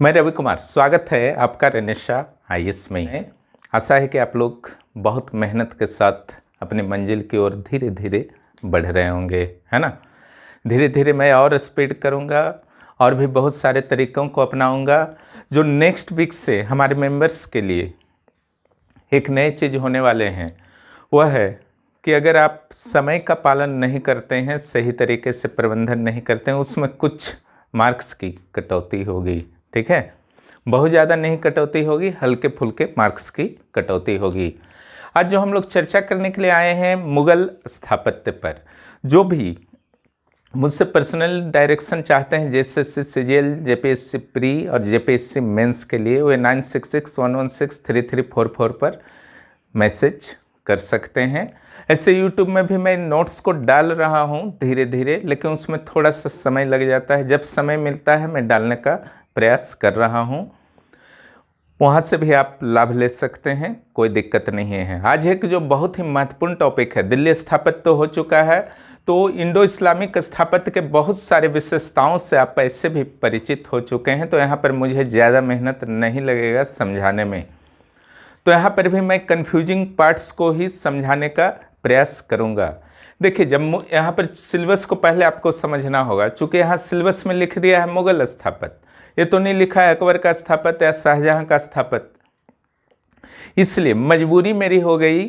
मैं रवि कुमार, स्वागत है आपका रेनेशा आईएएस में। आशा है कि आप लोग बहुत मेहनत के साथ अपनी मंजिल की ओर धीरे धीरे बढ़ रहे होंगे, है ना। धीरे धीरे मैं और स्पीड करूंगा और भी बहुत सारे तरीक़ों को अपनाऊंगा जो नेक्स्ट वीक से हमारे मेंबर्स के लिए एक नए चीज़ होने वाले हैं। वह है कि अगर आप समय का पालन नहीं करते हैं, सही तरीके से प्रबंधन नहीं करते हैं, उसमें कुछ मार्क्स की कटौती होगी। ठीक है, बहुत ज़्यादा नहीं कटौती होगी, हल्के फुल्के मार्क्स की कटौती होगी। आज जो हम लोग चर्चा करने के लिए आए हैं मुगल स्थापत्य पर। जो भी मुझसे पर्सनल डायरेक्शन चाहते हैं जेएसएससी सीजीएल, जेपीएससी प्री और जेपीएससी मेंस के लिए, वे 9661163344 पर मैसेज कर सकते हैं। ऐसे यूट्यूब में भी मैं नोट्स को डाल रहा हूं धीरे धीरे, लेकिन उसमें थोड़ा सा समय लग जाता है। जब समय मिलता है मैं डालने का प्रयास कर रहा हूं, वहां से भी आप लाभ ले सकते हैं, कोई दिक्कत नहीं है। आज एक जो बहुत ही महत्वपूर्ण टॉपिक है, दिल्ली स्थापत्य तो हो चुका है, तो इंडो इस्लामिक स्थापत्य के बहुत सारे विशेषताओं से आप ऐसे भी परिचित हो चुके हैं, तो यहाँ पर मुझे ज़्यादा मेहनत नहीं लगेगा समझाने में। तो यहाँ पर भी मैं कन्फ्यूजिंग पार्ट्स को ही समझाने का प्रयास करूँगा। देखिए, जब यहाँ पर सिलेबस को पहले आपको समझना होगा, चूँकि यहाँ सिलेबस में लिख दिया है मुगल स्थापत्य, ये तो नहीं लिखा है अकबर का स्थापत्य या शाहजहाँ का स्थापत्य। इसलिए मजबूरी मेरी हो गई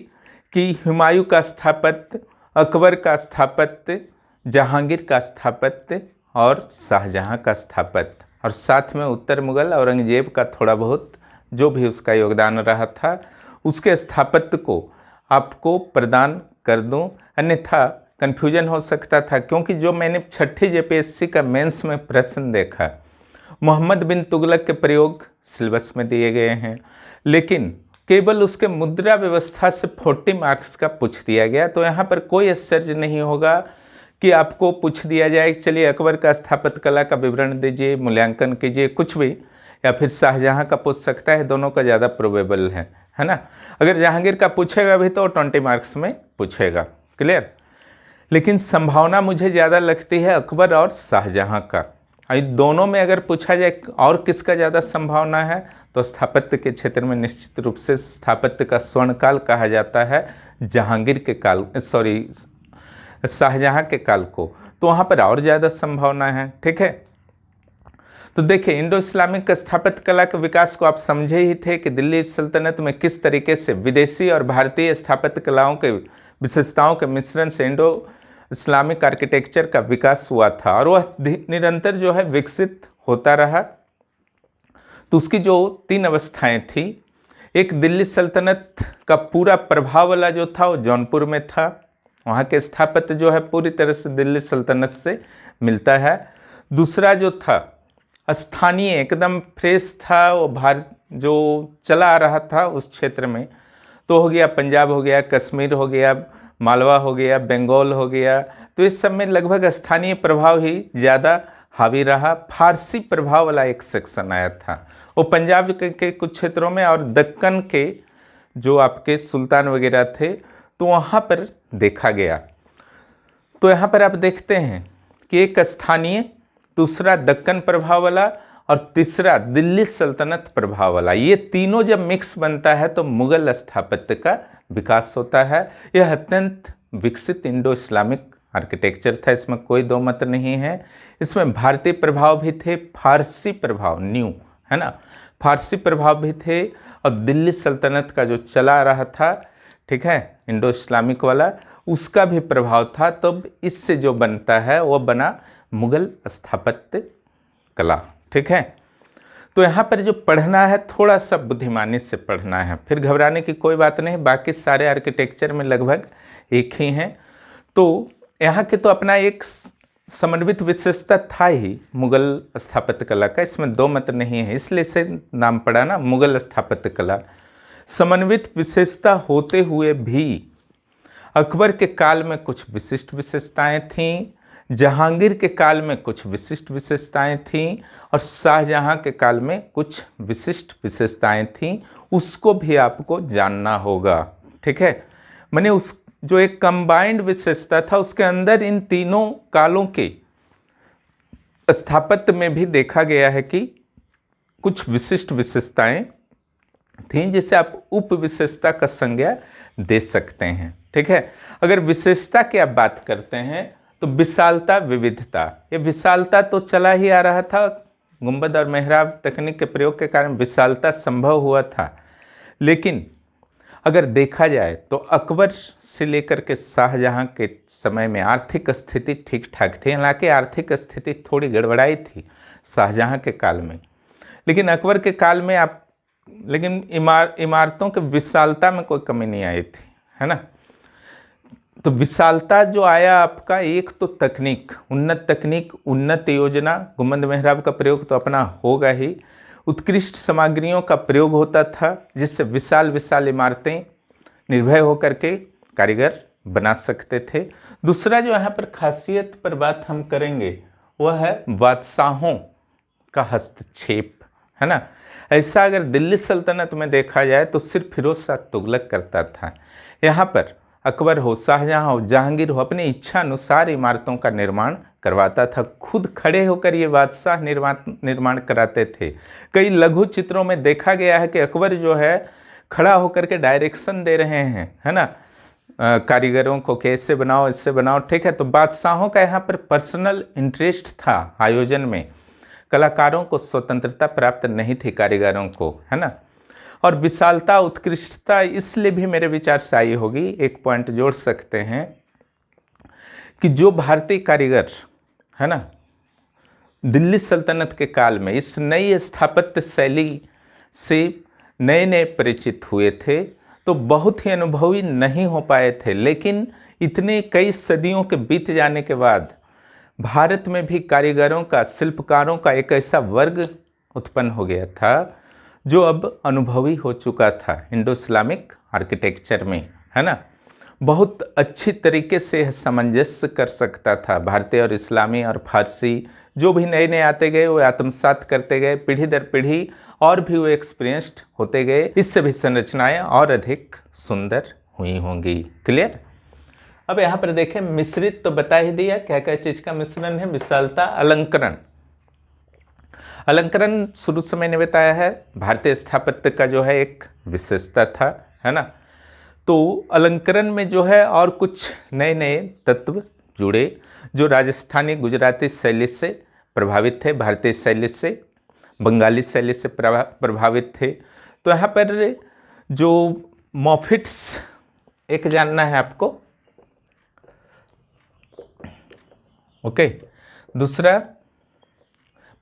कि हुमायूं का स्थापत्य, अकबर का स्थापत्य, जहांगीर का स्थापत्य और शाहजहाँ का स्थापत्य, और साथ में उत्तर मुगल औरंगजेब का थोड़ा बहुत जो भी उसका योगदान रहा था, उसके स्थापत्य को आपको प्रदान कर दूं। अन्यथा कन्फ्यूजन हो सकता था, क्योंकि जो मैंने छठी जेपीएससी का मेंस में प्रश्न देखा, मोहम्मद बिन तुगलक के प्रयोग सिलेबस में दिए गए हैं, लेकिन केवल उसके मुद्रा व्यवस्था से 40 मार्क्स का पूछ दिया गया। तो यहाँ पर कोई आश्चर्य नहीं होगा कि आपको पूछ दिया जाए चलिए अकबर का स्थापत्य कला का विवरण दीजिए, मूल्यांकन कीजिए, कुछ भी, या फिर शाहजहाँ का पूछ सकता है। दोनों का ज़्यादा प्रोबेबल है ना। अगर जहांगीर का पूछेगा भी तो 20 मार्क्स में पूछेगा, क्लियर। लेकिन संभावना मुझे ज़्यादा लगती है अकबर और शाहजहाँ का। दोनों में अगर पूछा जाए और किसका ज़्यादा संभावना है, तो स्थापत्य के क्षेत्र में निश्चित रूप से स्थापत्य का स्वर्णकाल कहा जाता है जहांगीर के काल, शाहजहाँ के काल को, तो वहाँ पर और ज़्यादा संभावना है। ठीक है, तो देखिए, इंडो इस्लामिक स्थापत्य कला के विकास को आप समझे ही थे कि दिल्ली सल्तनत में किस तरीके से विदेशी और भारतीय स्थापत्य कलाओं के विशेषताओं के मिश्रण से इंडो इस्लामिक आर्किटेक्चर का विकास हुआ था, और वह निरंतर जो है विकसित होता रहा। तो उसकी जो 3 अवस्थाएं थी, एक दिल्ली सल्तनत का पूरा प्रभाव वाला जो था वो जौनपुर में था, वहाँ के स्थापत्य जो है पूरी तरह से दिल्ली सल्तनत से मिलता है। दूसरा जो था स्थानीय, एकदम फ्रेश था, वो भारत जो चला आ रहा था उस क्षेत्र में, तो हो गया पंजाब, हो गया कश्मीर, हो गया मालवा, हो गया बंगाल, हो गया। तो इस सब में लगभग स्थानीय प्रभाव ही ज़्यादा हावी रहा। फारसी प्रभाव वाला एक सेक्शन आया था, वो पंजाब के कुछ क्षेत्रों में, और दक्कन के जो आपके सुल्तान वगैरह थे, तो वहाँ पर देखा गया। तो यहाँ पर आप देखते हैं कि एक स्थानीय, दूसरा दक्कन प्रभाव वाला, और तीसरा दिल्ली सल्तनत प्रभाव वाला, ये तीनों जब मिक्स बनता है तो मुगल स्थापत्य का विकास होता है। यह अत्यंत विकसित इंडो इस्लामिक आर्किटेक्चर था, इसमें कोई दो मत नहीं है। इसमें भारतीय प्रभाव भी थे, फारसी प्रभाव न्यू, है ना, फारसी प्रभाव भी थे, और दिल्ली सल्तनत का जो चला रहा था, ठीक है, इंडो इस्लामिक वाला, उसका भी प्रभाव था। तब इससे जो बनता है वो बना मुगल स्थापत्य कला। ठीक है, तो यहाँ पर जो पढ़ना है थोड़ा सा बुद्धिमानी से पढ़ना है, फिर घबराने की कोई बात नहीं, बाकी सारे आर्किटेक्चर में लगभग एक ही हैं। तो यहाँ के तो अपना एक समन्वित विशेषता था ही मुगल स्थापत्य कला का, इसमें दो मत नहीं है, इसलिए इसे नाम पड़ा ना मुगल स्थापत्य कला। समन्वित विशेषता होते हुए भी अकबर के काल में कुछ विशिष्ट विशेषताएं थीं, जहांगीर के काल में कुछ विशिष्ट विशेषताएं थीं, और शाहजहाँ के काल में कुछ विशिष्ट विशेषताएं थीं। उसको भी आपको जानना होगा। ठीक है, मैंने उस जो एक कंबाइंड विशेषता था उसके अंदर इन तीनों कालों के स्थापत्य में भी देखा गया है कि कुछ विशिष्ट विशेषताएं थी जिसे आप उप विशेषता का संज्ञा दे सकते हैं। ठीक है, अगर विशेषता की आप बात करते हैं तो विशालता, विविधता। ये विशालता तो चला ही आ रहा था, गुंबद और मेहराब तकनीक के प्रयोग के कारण विशालता संभव हुआ था। लेकिन अगर देखा जाए तो अकबर से लेकर के शाहजहां के समय में आर्थिक स्थिति ठीक ठाक थी। हालांकि आर्थिक स्थिति थोड़ी गड़बड़ाई थी शाहजहां के काल में, लेकिन अकबर के काल में लेकिन इमारतों के विशालता में कोई कमी नहीं आई थी, है ना। तो विशालता जो आया आपका, एक तो तकनीक, उन्नत योजना, गुंबद मेहराब का प्रयोग तो अपना होगा ही, उत्कृष्ट सामग्रियों का प्रयोग होता था जिससे विशाल विशाल इमारतें निर्भय होकर के कारीगर बना सकते थे। दूसरा जो यहाँ पर खासियत पर बात हम करेंगे वह है बादशाहों का हस्तक्षेप, है ना। ऐसा अगर दिल्ली सल्तनत में देखा जाए तो सिर्फ फिरोज शाह तुगलक करता था। यहाँ पर अकबर हो, शाहजहां हो, जहांगीर हो, अपनी इच्छा अनुसार इमारतों का निर्माण करवाता था। खुद खड़े होकर ये बादशाह निर्माण कराते थे। कई लघु चित्रों में देखा गया है कि अकबर जो है खड़ा होकर के डायरेक्शन दे रहे हैं, है ना, कारीगरों को कि ऐसे बनाओ, इससे बनाओ। ठीक है, तो बादशाहों का यहाँ पर पर्सनल इंटरेस्ट था आयोजन में। कलाकारों को स्वतंत्रता प्राप्त नहीं थी, कारीगरों को, है ना। और विशालता, उत्कृष्टता इसलिए भी मेरे विचार से आई होगी, एक पॉइंट जोड़ सकते हैं कि जो भारतीय कारीगर, है ना, दिल्ली सल्तनत के काल में इस नई स्थापत्य शैली से नए नए परिचित हुए थे तो बहुत ही अनुभवी नहीं हो पाए थे। लेकिन इतने कई सदियों के बीत जाने के बाद भारत में भी कारीगरों का, शिल्पकारों का एक ऐसा वर्ग उत्पन्न हो गया था जो अब अनुभवी हो चुका था इंडो इस्लामिक आर्किटेक्चर में, है ना। बहुत अच्छी तरीके से सामंजस्य कर सकता था। भारतीय और इस्लामी और फारसी जो भी नए नए आते गए वो आत्मसात करते गए, पीढ़ी दर पीढ़ी और भी वो एक्सपीरियंस्ड होते गए। इससे भी संरचनाएं और अधिक सुंदर हुई होंगी। क्लियर। अब यहाँ पर देखें, मिश्रित तो बता ही दिया क्या क्या चीज का मिश्रण है। विशालता, अलंकरण। अलंकरण शुरू से मैंने बताया है भारतीय स्थापत्य का जो है एक विशेषता था, है ना। तो अलंकरण में जो है और कुछ नए नए तत्व जुड़े जो राजस्थानी गुजराती शैली से प्रभावित थे, भारतीय शैली से, बंगाली शैली से प्रभावित थे। तो यहाँ पर जो मॉफिट्स एक जानना है आपको, ओके। दूसरा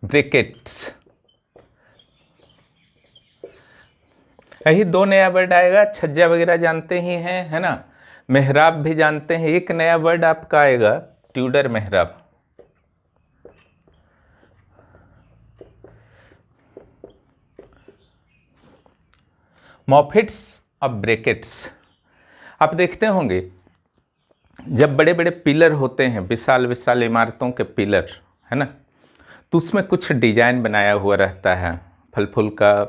ब्रैकेट्स, यही दो नया वर्ड आएगा। छज्जा वगैरह जानते ही हैं, है ना, मेहराब भी जानते हैं। एक नया वर्ड आपका आएगा, ट्यूडर मेहराब। मॉफिट्स और ब्रैकेट्स आप देखते होंगे जब बड़े बड़े पिलर होते हैं, विशाल विशाल इमारतों के पिलर, है ना, तो उसमें कुछ डिजाइन बनाया हुआ रहता है, फल फूल का,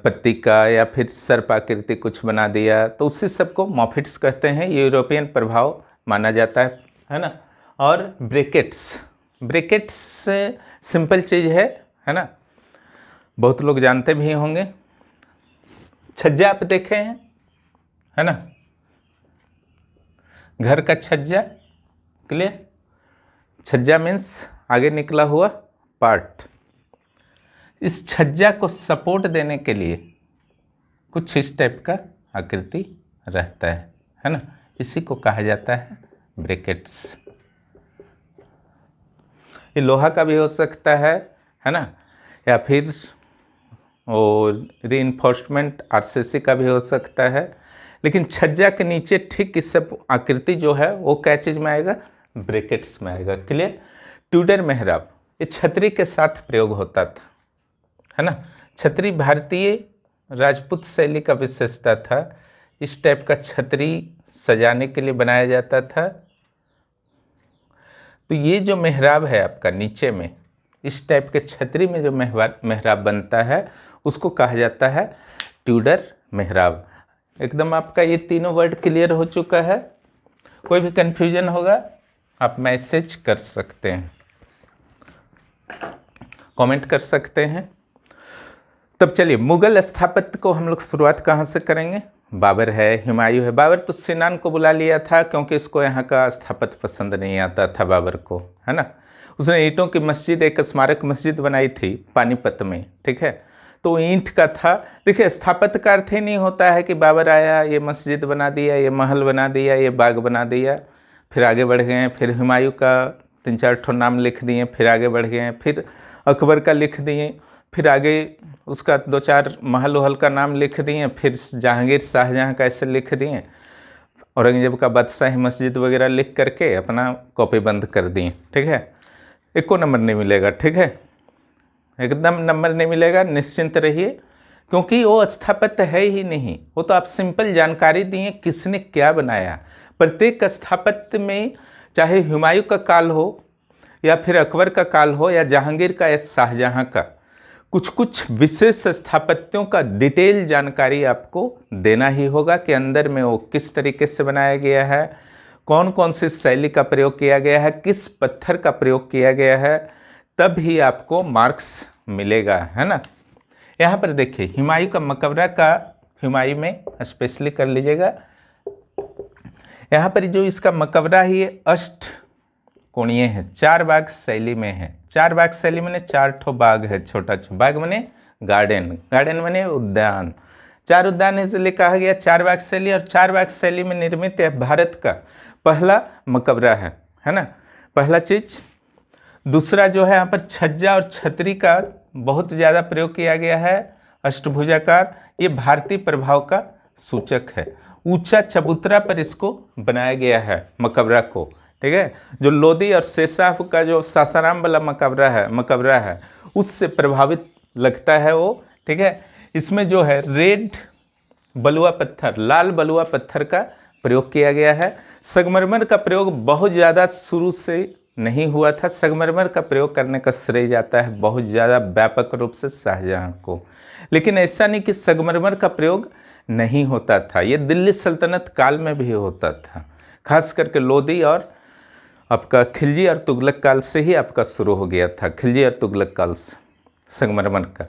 पत्ती का, या फिर सर्पाकृति कुछ बना दिया, तो उसी सबको मॉफिट्स कहते हैं। ये यूरोपियन प्रभाव माना जाता है ना। और ब्रैकेट्स सिंपल चीज़ है ना, बहुत लोग जानते भी होंगे। छज्जा आप देखे हैं, है ना, घर का छज्जा। क्लियर। छज्जा मीन्स आगे निकला हुआ पार्ट। इस छज्जा को सपोर्ट देने के लिए कुछ इस टाइप का आकृति रहता है ना, इसी को कहा जाता है ब्रैकेट्स। ये लोहा का भी हो सकता है ना, या फिर और रीइंफोर्समेंट आरसीसी का भी हो सकता है। लेकिन छज्जा के नीचे ठीक इस सब आकृति जो है वो क्या चीज़ में आएगा, ब्रैकेट्स में आएगा। क्लियर। ट्यूडर मेहराब ये छतरी के साथ प्रयोग होता था, है ना। छतरी भारतीय राजपूत शैली का विशेषता था। इस टाइप का छतरी सजाने के लिए बनाया जाता था। तो ये जो मेहराब है आपका नीचे में, इस टाइप के छतरी में जो मेहराब बनता है उसको कहा जाता है ट्यूडर मेहराब। एकदम आपका ये तीनों वर्ड क्लियर हो चुका है। कोई भी कन्फ्यूजन होगा आप मैसेज कर सकते हैं, कमेंट कर सकते हैं। तब चलिए मुगल स्थापत्य को हम लोग शुरुआत कहाँ से करेंगे। बाबर है, हुमायूं है। बाबर तो सिनान को बुला लिया था क्योंकि इसको यहाँ का स्थापत्य पसंद नहीं आता था बाबर को, है ना। उसने ईंटों की मस्जिद, एक स्मारक मस्जिद बनाई थी पानीपत में, ठीक है। तो ईंट का था। देखिए स्थापत्य का अर्थ ही नहीं होता है कि बाबर आया, ये मस्जिद बना दिया, ये महल बना दिया, ये बाग बना दिया, फिर आगे बढ़ गए, फिर हुमायूं का 3-4 ठो नाम लिख दिए, फिर आगे बढ़ गए, फिर अकबर का लिख दिए, फिर आगे उसका 2-4 महल वहल का नाम लिख दिए, फिर जहांगीर शाहजहाँ का ऐसे लिख दिए, औरंगजेब का बादशाही मस्जिद वगैरह लिख करके अपना कॉपी बंद कर दिए, ठीक है। एको नंबर नहीं मिलेगा, ठीक है, एकदम नंबर नहीं मिलेगा, निश्चिंत रहिए, क्योंकि वो स्थापत्य है ही नहीं। वो तो आप सिंपल जानकारी दिए किसने क्या बनाया। प्रत्येक स्थापत्य में चाहे हुमायूं का काल हो या फिर अकबर का काल हो या जहांगीर का या शाहजहाँ का, कुछ कुछ विशेष स्थापत्यों का डिटेल जानकारी आपको देना ही होगा कि अंदर में वो किस तरीके से बनाया गया है, कौन कौन सी शैली का प्रयोग किया गया है, किस पत्थर का प्रयोग किया गया है, तब ही आपको मार्क्स मिलेगा, है ना। यहाँ पर देखिए हुमायूं का मकबरा का, हुमायूं में स्पेशली कर लीजिएगा। यहाँ पर जो इसका मकबरा ही अष्ट कोणीय है, 4 बाग शैली में है। 4 बाग शैली में 4 ठो बाग है, छोटा छोटा बाग मने गार्डन, गार्डन मने उद्यान, 4 उद्यान इसलिए कहा गया 4 बाग शैली। और 4 बाग शैली में निर्मित है भारत का पहला मकबरा है ना, पहला चीज। दूसरा जो है यहाँ पर छज्जा और छतरी का बहुत ज़्यादा प्रयोग किया गया है, अष्टभुजाकार, ये भारतीय प्रभाव का सूचक है। ऊंचा चबूतरा पर इसको बनाया गया है मकबरा को, ठीक है। जो लोदी और शेरशाह का जो सासाराम वाला मकबरा है उससे प्रभावित लगता है वो, ठीक है। इसमें जो है रेड बलुआ पत्थर, लाल बलुआ पत्थर का प्रयोग किया गया है। संगमरमर का प्रयोग बहुत ज़्यादा शुरू से नहीं हुआ था। संगमरमर का प्रयोग करने का श्रेय जाता है बहुत ज़्यादा व्यापक रूप से शाहजहाँ को, लेकिन ऐसा नहीं कि संगमरमर का प्रयोग नहीं होता था, ये दिल्ली सल्तनत काल में भी होता था, खास करके लोदी और आपका खिलजी और तुगलक काल से ही आपका शुरू हो गया था, खिलजी और तुगलक काल से संगमरमर का।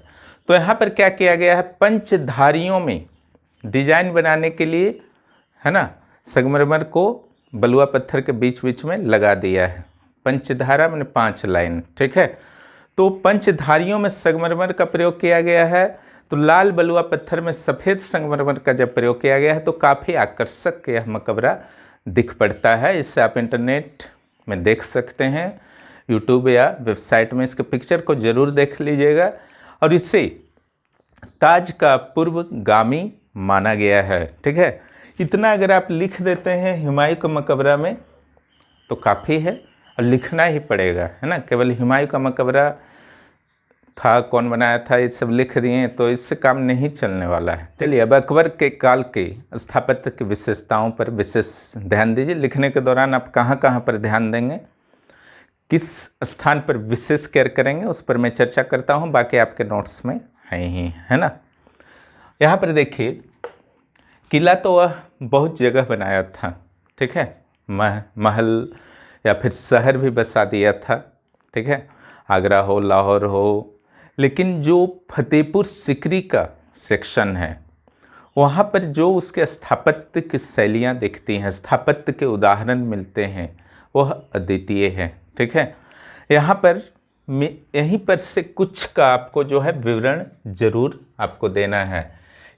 तो यहाँ पर क्या किया गया है, पंचधारियों में डिजाइन बनाने के लिए, है ना, संगमरमर को बलुआ पत्थर के बीच बीच में लगा दिया है। पंचधारा मैंने 5 लाइन, ठीक है। तो पंचधारियों में संगमरमर का प्रयोग किया गया है। तो लाल बलुआ पत्थर में सफ़ेद संगमरमर का जब प्रयोग किया गया है तो काफ़ी आकर्षक यह मकबरा दिख पड़ता है। इससे आप इंटरनेट में देख सकते हैं, यूट्यूब या वेबसाइट में इसके पिक्चर को ज़रूर देख लीजिएगा। और इसे ताज का पूर्वगामी माना गया है, ठीक है। इतना अगर आप लिख देते हैं हुमायूं का मकबरा में तो काफ़ी है, और लिखना ही पड़ेगा, है ना। केवल हुमायूं का मकबरा था, कौन बनाया था, ये सब लिख दिए तो इससे काम नहीं चलने वाला है। चलिए अब अकबर के काल के स्थापत्य की विशेषताओं पर विशेष ध्यान दीजिए। लिखने के दौरान आप कहाँ कहाँ पर ध्यान देंगे, किस स्थान पर विशेष केयर करेंगे, उस पर मैं चर्चा करता हूँ, बाकी आपके नोट्स में है ही, है ना। यहाँ पर देखिए किला तो वह बहुत जगह बनाया था, ठीक है, महल या फिर शहर भी बसा दिया था, ठीक है, आगरा हो, लाहौर हो। लेकिन जो फतेहपुर सिकरी का सेक्शन है वहाँ पर जो उसके स्थापत्य की शैलियाँ दिखती हैं, स्थापत्य के उदाहरण मिलते हैं, वह अद्वितीय है, ठीक है। यहाँ पर यहीं पर से कुछ का आपको जो है विवरण जरूर आपको देना है।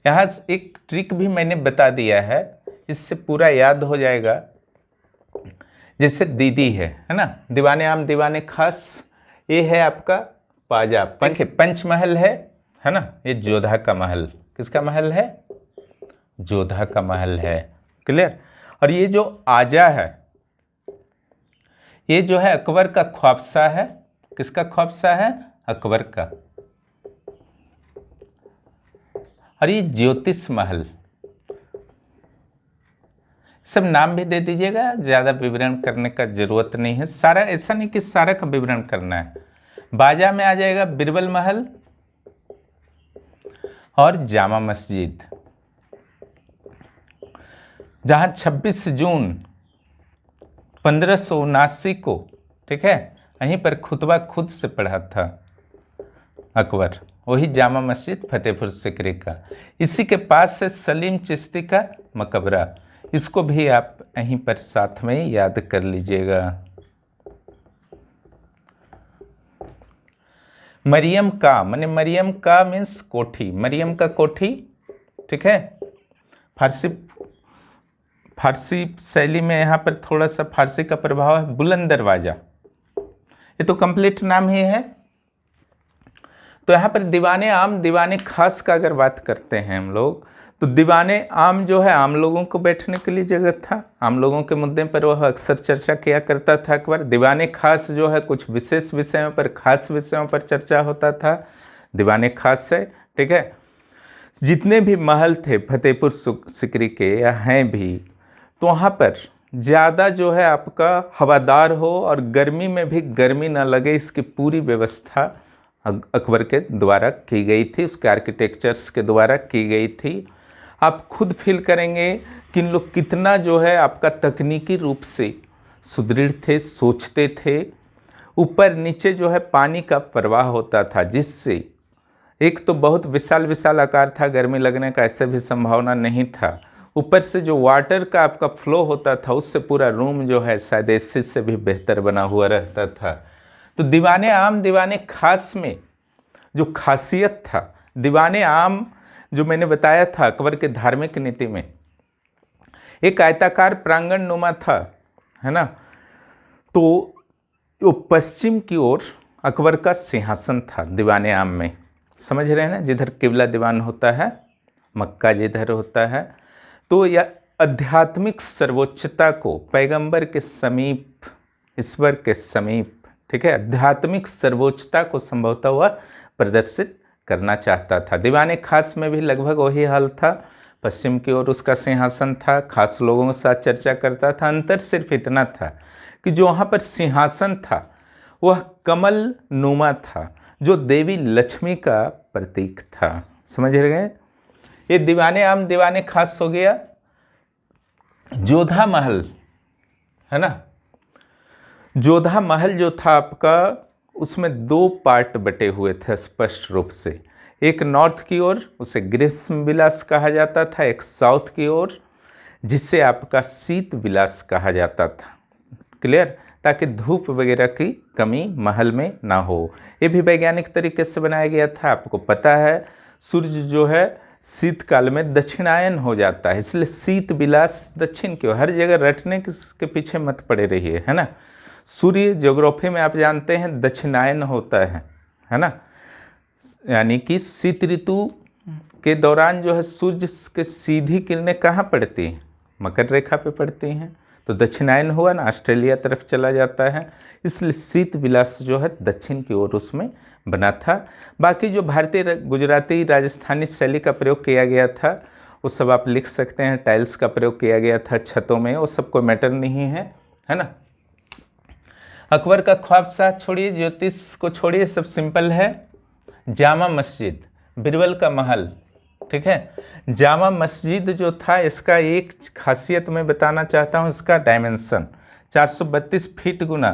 यहाँ एक ट्रिक भी मैंने बता दिया है, इससे पूरा याद हो जाएगा। जैसे दीदी है ना, दीवाने आम दीवाने खास, ये है आपका पाजा, पंचमहल है ना, ये जोधा का महल, किसका महल है, जोधा का महल है, क्लियर। और ये जो आजा है ये जो है अकबर का ख्वाबशाह है, किसका ख्वाबशाह है, अकबर का। और ये ज्योतिष महल, सब नाम भी दे दीजिएगा, ज़्यादा विवरण करने का जरूरत नहीं है, सारा ऐसा नहीं कि सारा का विवरण करना है। बाजा में आ जाएगा बिरबल महल और जामा मस्जिद, जहां 26 जून 1579 को, ठीक है, यहीं पर खुतबा खुद से पढ़ा था अकबर, वही जामा मस्जिद फतेहपुर सिकरी का। इसी के पास से सलीम चिश्ती का मकबरा, इसको भी आप यहीं पर साथ में याद कर लीजिएगा। मरियम का माने मरियम का मीन्स कोठी, मरियम का कोठी, ठीक है। फारसी शैली में यहाँ पर थोड़ा सा फारसी का प्रभाव है। बुलंद दरवाजा, ये तो कंप्लीट नाम ही है। तो यहाँ पर दीवाने आम दीवाने खास का अगर बात करते हैं हम लोग, तो दीवाने आम जो है आम लोगों को बैठने के लिए जगह था, आम लोगों के मुद्दे पर वह अक्सर चर्चा किया करता था अकबर। दीवाने खास जो है कुछ विशेष विषयों पर, खास विषयों पर चर्चा होता था, दीवाने खास से, ठीक है। जितने भी महल थे फतेहपुर सिकरी के या हैं भी, तो वहाँ पर ज़्यादा जो है आपका हवादार हो और गर्मी में भी गर्मी ना लगे, इसकी पूरी व्यवस्था अकबर के द्वारा की गई थी, उसके आर्किटेक्चर्स के द्वारा की गई थी। आप खुद फील करेंगे कि इन लोग कितना जो है आपका तकनीकी रूप से सुदृढ़ थे, सोचते थे। ऊपर नीचे जो है पानी का प्रवाह होता था, जिससे एक तो बहुत विशाल विशाल आकार था, गर्मी लगने का ऐसे भी संभावना नहीं था। ऊपर से जो वाटर का आपका फ्लो होता था, उससे पूरा रूम जो है शायद एसी से भी बेहतर बना हुआ रहता था। तो दीवाने आम दीवाने खास में जो खासियत था, दीवाने आम जो मैंने बताया था अकबर के धार्मिक नीति में एक आयताकार प्रांगण नुमा था, है ना। तो वो पश्चिम की ओर अकबर का सिंहासन था दीवाने आम में, समझ रहे हैं ना, जिधर किबला दीवान होता है, मक्का जिधर होता है। तो यह आध्यात्मिक सर्वोच्चता को पैगंबर के समीप, ईश्वर के समीप, ठीक है, आध्यात्मिक सर्वोच्चता को संभवतः हुआ प्रदर्शित करना चाहता था। दीवाने खास में भी लगभग वही हाल था, पश्चिम की ओर उसका सिंहासन था, खास लोगों के साथ चर्चा करता था। अंतर सिर्फ इतना था कि जो वहाँ पर सिंहासन था वह कमल नुमा था, जो देवी लक्ष्मी का प्रतीक था, समझ गए। ये दीवाने आम दीवाने खास हो गया। जोधा महल, है ना, जोधा महल जो था आपका, उसमें दो पार्ट बटे हुए थे स्पष्ट रूप से। एक नॉर्थ की ओर, उसे ग्रीष्म विलास कहा जाता था, एक साउथ की ओर जिसे आपका शीत विलास कहा जाता था। क्लियर, ताकि धूप वगैरह की कमी महल में ना हो। ये भी वैज्ञानिक तरीके से बनाया गया था। आपको पता है सूर्य जो है शीतकाल में दक्षिणायन हो जाता है, इसलिए शीत विलास दक्षिण की ओर। हर जगह रटने के पीछे मत पड़े रहिए, है ना। सूर्य ज्योग्राफी में आप जानते हैं दक्षिणायन होता है ना, यानी कि शीत ऋतु के दौरान जो है सूर्य के सीधी किरणें कहाँ पड़ती हैं, मकर रेखा पे पड़ती हैं। तो दक्षिणायन हुआ ना, ऑस्ट्रेलिया तरफ चला जाता है, इसलिए शीत विलास जो है दक्षिण की ओर उसमें बना था। बाकी जो भारतीय गुजराती राजस्थानी शैली का प्रयोग किया गया था वो सब आप लिख सकते हैं। टाइल्स का प्रयोग किया गया था छतों में, वो सब कोई मैटर नहीं है ना। अकबर का ख्वाबशाह छोड़िए, ज्योतिष को छोड़िए, सब सिंपल है। जामा मस्जिद, बिरबल का महल, ठीक है। जामा मस्जिद जो था, इसका एक खासियत मैं बताना चाहता हूँ, इसका डायमेंशन 432 फीट गुना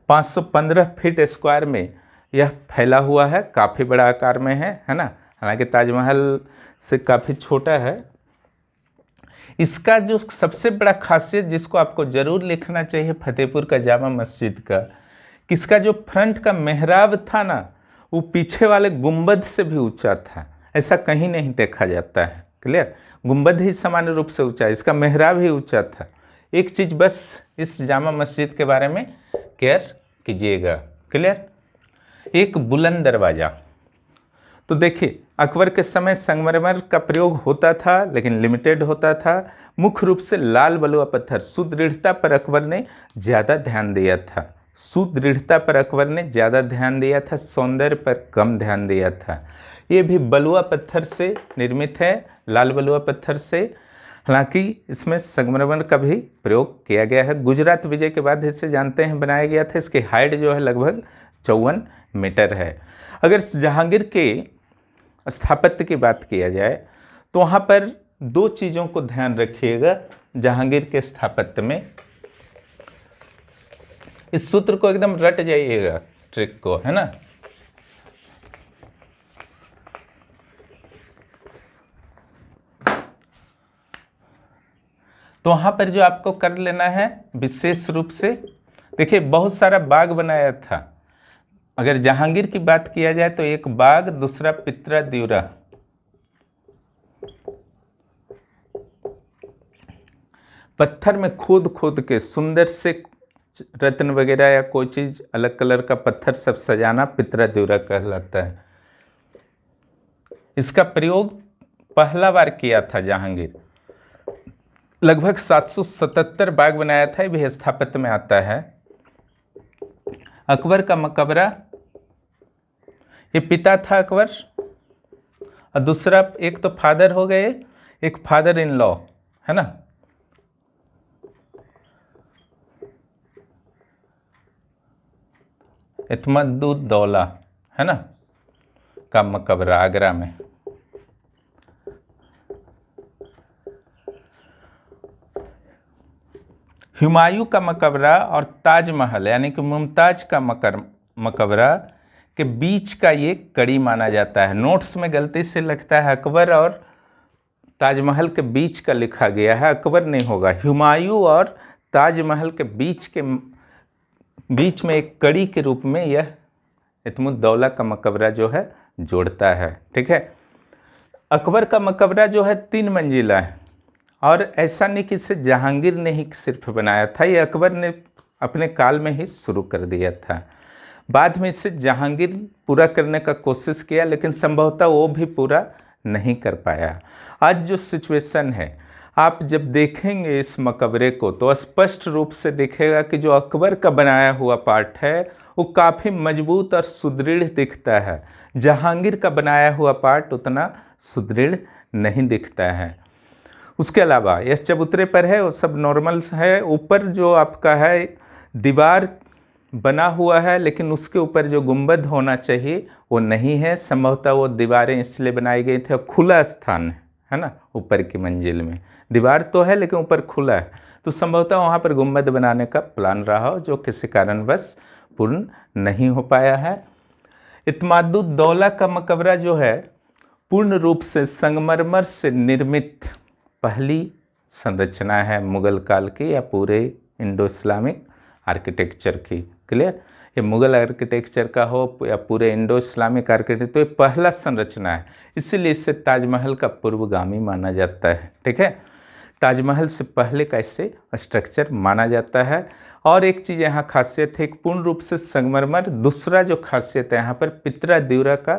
515 फीट स्क्वायर में यह फैला हुआ है, काफ़ी बड़ा आकार में है ना। हालांकि ताजमहल से काफ़ी छोटा है। इसका जो सबसे बड़ा खासियत जिसको आपको ज़रूर लिखना चाहिए फतेहपुर का जामा मस्जिद का, किसका जो फ्रंट का मेहराब था ना, वो पीछे वाले गुंबद से भी ऊंचा था। ऐसा कहीं नहीं देखा जाता है। क्लियर, गुंबद ही सामान्य रूप से ऊंचा, इसका मेहराब ही ऊंचा था। एक चीज़ बस इस जामा मस्जिद के बारे में केयर कीजिएगा। क्लियर, एक बुलंद दरवाज़ा। तो देखिए अकबर के समय संगमरमर का प्रयोग होता था, लेकिन लिमिटेड होता था। मुख्य रूप से लाल बलुआ पत्थर, सुदृढ़ता पर अकबर ने ज़्यादा ध्यान दिया था। सुदृढ़ता पर अकबर ने ज़्यादा ध्यान दिया था, सौंदर्य पर कम ध्यान दिया था। ये भी बलुआ पत्थर से निर्मित है, लाल बलुआ पत्थर से। हालांकि इसमें संगमरमर का भी प्रयोग किया गया है। गुजरात विजय के बाद इसे जानते हैं बनाया गया था। इसकी हाइट जो है लगभग 54 मीटर है। अगर जहांगीर के स्थापत्य की बात किया जाए तो वहाँ पर दो चीज़ों को ध्यान रखिएगा जहांगीर के स्थापत्य में। इस सूत्र को एकदम रट जाइएगा, ट्रिक को, है ना। तो वहाँ पर जो आपको कर लेना है विशेष रूप से, देखिए बहुत सारा बाग बनाया था। अगर जहांगीर की बात किया जाए तो एक बाग, दूसरा पित्रा द्यूरा, पत्थर में खोद खोद के सुंदर से रत्न वगैरह या कोई चीज अलग कलर का पत्थर सब सजाना पित्रा द्यूरा कहलाता है। इसका प्रयोग पहला बार किया था जहांगीर। लगभग 777 बाग बनाया था, ये भी स्थापत्य में आता है। अकबर का मकबरा, ये पिता था अकबर, और दूसरा एक तो फादर हो गए, एक फादर इन लॉ है ना। इत्मदुद्दौला है ना का मकबरा आगरा में। हुमायूं का मकबरा और ताजमहल यानी कि मुमताज का मकबरा के बीच का ये कड़ी माना जाता है। नोट्स में गलती से लगता है अकबर और ताजमहल के बीच का लिखा गया है, अकबर नहीं होगा। हुमायूं और ताजमहल के बीच में एक कड़ी के रूप में यह इत्मुद्दौला का मकबरा जो है जोड़ता है। ठीक है, अकबर का मकबरा जो है 3 मंजिला है, और ऐसा नहीं कि इसे जहांगीर ने ही सिर्फ बनाया था, ये अकबर ने अपने काल में ही शुरू कर दिया था। बाद में इसे जहांगीर पूरा करने का कोशिश किया, लेकिन संभवतः वो भी पूरा नहीं कर पाया। आज जो सिचुएशन है, आप जब देखेंगे इस मकबरे को तो स्पष्ट रूप से दिखेगा कि जो अकबर का बनाया हुआ पार्ट है वो काफ़ी मजबूत और सुदृढ़ दिखता है। जहांगीर का बनाया हुआ पार्ट उतना सुदृढ़ नहीं दिखता है। उसके अलावा यह चबूतरे पर है, वो सब नॉर्मल है। ऊपर जो आपका है दीवार बना हुआ है, लेकिन उसके ऊपर जो गुंबद होना चाहिए वो नहीं है। संभवतः वो दीवारें इसलिए बनाई गई थी, खुला स्थान है ना, ऊपर की मंजिल में दीवार तो है लेकिन ऊपर खुला है, तो संभवतः वहाँ पर गुंबद बनाने का प्लान रहा हो, जो किसी कारणवश पूर्ण नहीं हो पाया है। इत्मादुद्दौला का मकबरा जो है पूर्ण रूप से संगमरमर से निर्मित पहली संरचना है मुगल काल की या पूरे इंडो इस्लामिक आर्किटेक्चर की। क्लियर, ये मुगल आर्किटेक्चर का हो या पूरे इंडो इस्लामिक आर्किटेक्चर, तो ये पहला संरचना है, इसीलिए इसे ताजमहल का पूर्वगामी माना जाता है। ठीक है, ताजमहल से पहले का इसे स्ट्रक्चर माना जाता है। और एक चीज़ यहाँ खासियत है, एक पूर्ण रूप से संगमरमर, दूसरा जो खासियत है यहाँ पर पित्रा द्यूरा का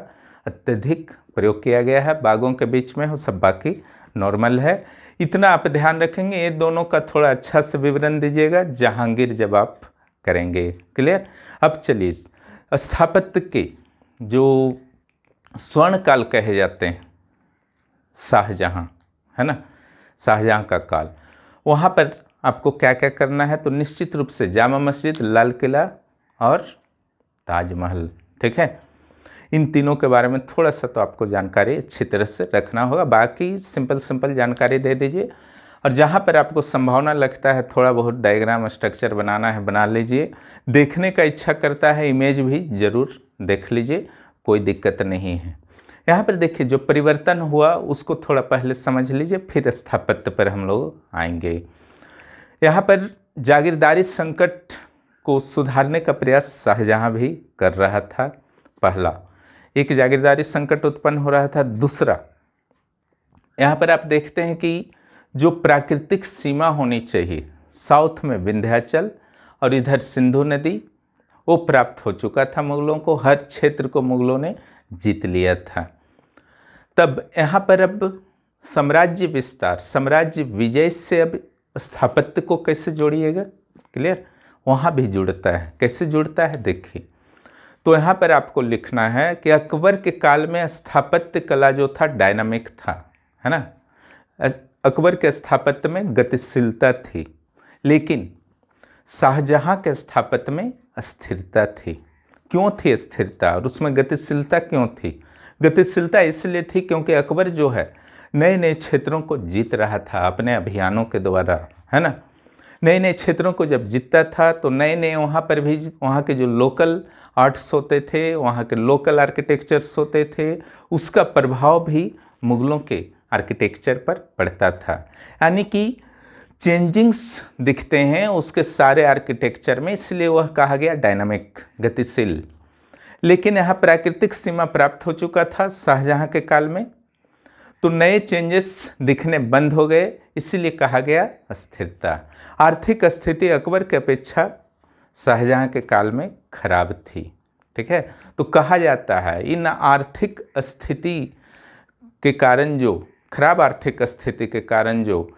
अत्यधिक प्रयोग किया गया है। बागों के बीच में हो, सब बाकी नॉर्मल है। इतना आप ध्यान रखेंगे, ये दोनों का थोड़ा अच्छा से विवरण दीजिएगा जहांगीर जब आप करेंगे। क्लियर। अब चलिए स्थापत्य के जो स्वर्ण काल कहे जाते हैं, शाहजहां है ना, शाहजहां का काल, वहाँ पर आपको क्या क्या करना है, तो निश्चित रूप से जामा मस्जिद, लाल किला और ताजमहल। ठीक है, इन तीनों के बारे में थोड़ा सा तो आपको जानकारी अच्छी तरह से रखना होगा, बाकी सिंपल जानकारी दे दीजिए। और जहाँ पर आपको संभावना लगता है थोड़ा बहुत डायग्राम स्ट्रक्चर बनाना है, बना लीजिए। देखने का इच्छा करता है इमेज भी ज़रूर देख लीजिए, कोई दिक्कत नहीं है। यहाँ पर देखिए जो परिवर्तन हुआ उसको थोड़ा पहले समझ लीजिए, फिर स्थापत्य पर हम लोग आएंगे। यहाँ पर जागीरदारी संकट को सुधारने का प्रयास शाहजहां भी कर रहा था। पहला एक जागीरदारी संकट उत्पन्न हो रहा था। दूसरा, यहाँ पर आप देखते हैं कि जो प्राकृतिक सीमा होनी चाहिए, साउथ में विंध्याचल और इधर सिंधु नदी, वो प्राप्त हो चुका था मुगलों को। हर क्षेत्र को मुगलों ने जीत लिया था। तब यहाँ पर अब साम्राज्य विस्तार, साम्राज्य विजय से अब स्थापत्य को कैसे जोड़िएगा। क्लियर, वहाँ भी जुड़ता है। कैसे जुड़ता है देखिए, तो यहाँ पर आपको लिखना है कि अकबर के काल में स्थापत्य कला जो था डायनामिक था, है ना। अकबर के स्थापत्य में गतिशीलता थी, लेकिन शाहजहां के स्थापत्य में स्थिरता थी। क्यों थी स्थिरता और उसमें गतिशीलता क्यों थी? गतिशीलता इसलिए थी क्योंकि अकबर जो है नए नए क्षेत्रों को जीत रहा था अपने अभियानों के द्वारा, है ना। नए नए क्षेत्रों को जब जीतता था तो नए नए वहाँ पर भी वहाँ के जो लोकल आर्ट्स होते थे, वहाँ के लोकल आर्किटेक्चर्स होते थे, उसका प्रभाव भी मुगलों के आर्किटेक्चर पर पड़ता था। यानी कि चेंजिंग्स दिखते हैं उसके सारे आर्किटेक्चर में, इसलिए वह कहा गया डायनामिक, गतिशील। लेकिन यहाँ प्राकृतिक सीमा प्राप्त हो चुका था शाहजहां के काल में, तो नए चेंजेस दिखने बंद हो गए, इसीलिए कहा गया अस्थिरता। आर्थिक स्थिति अकबर की अपेक्षा शाहजहां के काल में खराब थी, ठीक है। तो कहा जाता है इन आर्थिक स्थिति के कारण, जो खराब आर्थिक स्थिति के कारण जो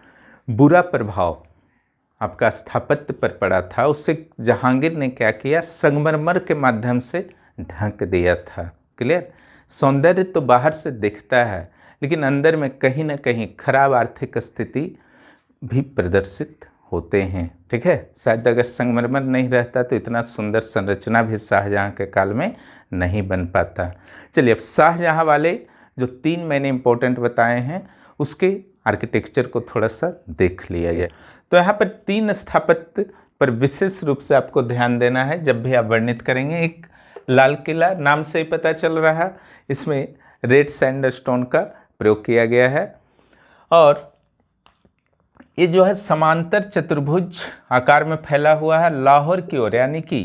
बुरा प्रभाव आपका स्थापत्य पर पड़ा था, उससे जहांगीर ने क्या किया, संगमरमर के माध्यम से ढक दिया था। क्लियर। सौंदर्य तो बाहर से दिखता है, लेकिन अंदर में कहीं ना कहीं खराब आर्थिक स्थिति भी प्रदर्शित होते हैं, ठीक है। शायद अगर संगमरमर नहीं रहता तो इतना सुंदर संरचना भी शाहजहां के काल में नहीं बन पाता। चलिए, अब शाहजहां वाले जो 3 मैंने इंपॉर्टेंट बताए हैं उसके आर्किटेक्चर को थोड़ा सा देख लिया जाए। तो यहाँ पर 3 स्थापत्य पर विशेष रूप से आपको ध्यान देना है जब भी आप वर्णित करेंगे। एक लाल किला, नाम से ही पता चल रहा है, इसमें रेड सैंडस्टोन का प्रयोग किया गया है, और ये जो है समांतर चतुर्भुज आकार में फैला हुआ है लाहौर की ओर, यानी कि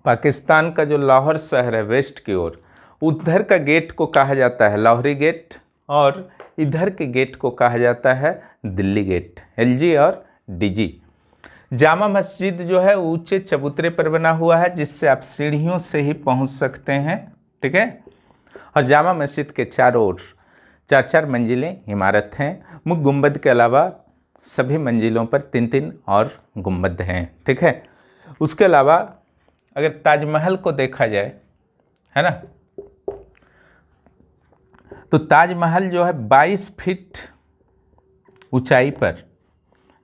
पाकिस्तान का जो लाहौर शहर है वेस्ट की ओर, उधर का गेट को कहा जाता है लाहौरी गेट, और इधर के गेट को कहा जाता है दिल्ली गेट, LG और DG। जामा मस्जिद जो है ऊंचे चबूतरे पर बना हुआ है, जिससे आप सीढ़ियों से ही पहुंच सकते हैं, ठीक है। और जामा मस्जिद के चारों ओर 4-4 मंजिलें इमारत हैं। मुख्य गुंबद के अलावा सभी मंजिलों पर 3-3 और गुंबद हैं, ठीक है। उसके अलावा अगर ताजमहल को देखा जाए, है ना, तो ताजमहल जो है 22 फीट ऊंचाई पर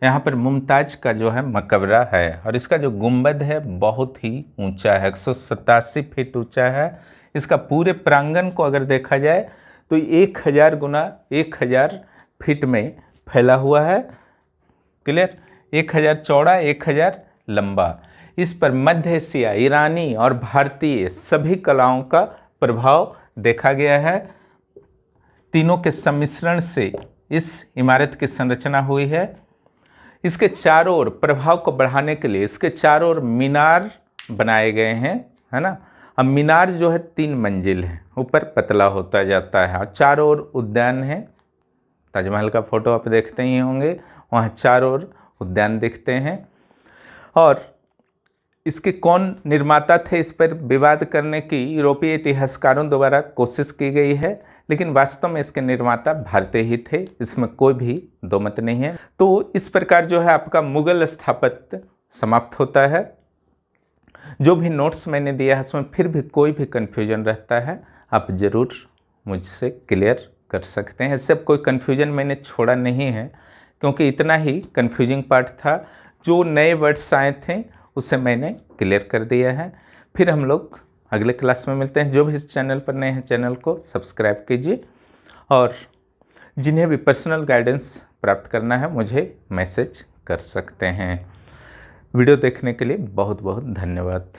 यहाँ पर मुमताज का जो है मकबरा है, और इसका जो गुंबद है बहुत ही ऊंचा है, 187 फीट ऊंचा है। इसका पूरे प्रांगण को अगर देखा जाए तो 1000 गुना 1000 फीट में फैला हुआ है। क्लियर। 1000 चौड़ा, 1000 लंबा। इस पर मध्य एशिया, ईरानी और भारतीय सभी कलाओं का प्रभाव देखा गया है। तीनों के सम्मिश्रण से इस इमारत की संरचना हुई है। इसके चारों ओर प्रभाव को बढ़ाने के लिए इसके चारों ओर मीनार बनाए गए हैं, है ना। अब मीनार जो है 3 मंजिल है, ऊपर पतला होता जाता है, और चारों ओर उद्यान है। ताजमहल का फोटो आप देखते ही होंगे, वहाँ चारों ओर उद्यान दिखते हैं। और इसके कौन निर्माता थे, इस पर विवाद करने की यूरोपीय इतिहासकारों द्वारा कोशिश की गई है, लेकिन वास्तव में इसके निर्माता भारतीय ही थे, इसमें कोई भी दो मत नहीं है। तो इस प्रकार जो है आपका मुगल स्थापत्य समाप्त होता है। जो भी नोट्स मैंने दिया है उसमें फिर भी कोई भी कन्फ्यूजन रहता है, आप ज़रूर मुझसे क्लियर कर सकते हैं। इससे कोई कन्फ्यूजन मैंने छोड़ा नहीं है, क्योंकि इतना ही कन्फ्यूजिंग पार्ट था। जो नए वर्ड्स आए थे उसे मैंने क्लियर कर दिया है। फिर हम लोग अगले क्लास में मिलते हैं। जो भी इस चैनल पर नए हैं चैनल को सब्सक्राइब कीजिए, और जिन्हें भी पर्सनल गाइडेंस प्राप्त करना है मुझे मैसेज कर सकते हैं। वीडियो देखने के लिए बहुत बहुत धन्यवाद।